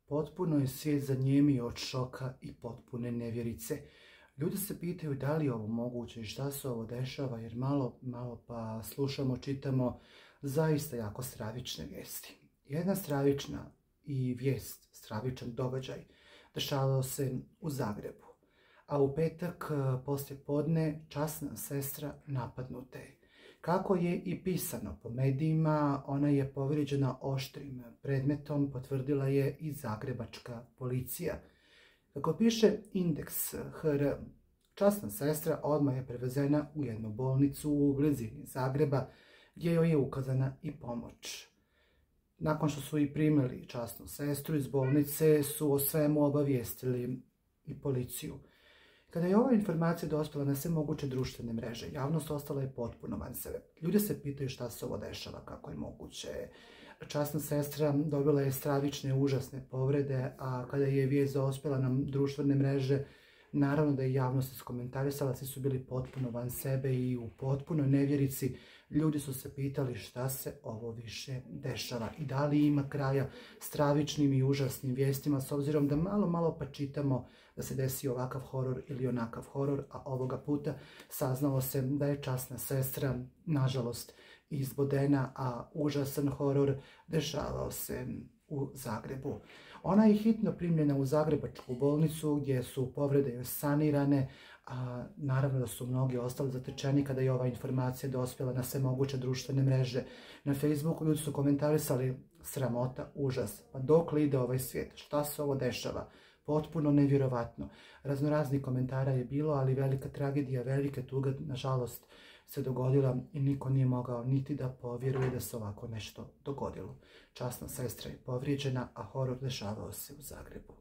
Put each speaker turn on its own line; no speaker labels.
Potpuno je svijet zanijemio od šoka i potpune nevjerice. Ljudi se pitaju da li je ovo moguće i šta se ovo dešava, jer malo pa slušamo, čitamo zaista jako stravične vijesti. Jedna stravična vijest, stravičan događaj, dešavao se u Zagrebu. A u petak poslije podne časna sestra napadnuta je. Kako je i pisano po medijima, ona je povrijeđena oštrim predmetom, potvrdila je i zagrebačka policija. Kako piše Indeks HR, časna sestra odmah je prevezena u jednu bolnicu u blizini Zagreba, gdje joj je ukazana i pomoć. Nakon što su i primili časnu sestru iz bolnice, su o svemu obavijestili i policiju. Kada je ova informacija dospjela na sve moguće društvene mreže, javnost ostala je potpuno van sebe. Ljudi se pitaju šta se ovo dešava, kako je moguće. Časna sestra dobila je stravične, užasne povrede, a kada je vijest dospjela na društvene mreže, naravno da je javnost iskomentarisala, svi su bili potpuno van sebe i u potpunoj nevjerici. Ljudi su se pitali šta se ovo više dešava i da li ima kraja stravičnim i užasnim vijestima, s obzirom da malo pa čitamo da se desi ovakav horor ili onakav horor, a ovoga puta saznalo se da je časna sestra, nažalost, izbodena, a užasan horor dešavao se u Zagrebu. Ona je hitno primljena u zagrebačku bolnicu gdje su povrede još sanirane, a naravno da su mnogi ostali zatečeni kada je ova informacija dospjela na sve moguće društvene mreže. Na Facebooku ljudi su komentarisali sramota, užas, pa dokle ide ovaj svijet, šta se ovo dešava, potpuno nevjerovatno. Raznoraznih komentara je bilo, ali velika tragedija, velika tuga, nažalost, se dogodila i niko nije mogao niti da povjeruje da se ovako nešto dogodilo. Časna sestra je povrijeđena, a horor dešavao se u Zagrebu.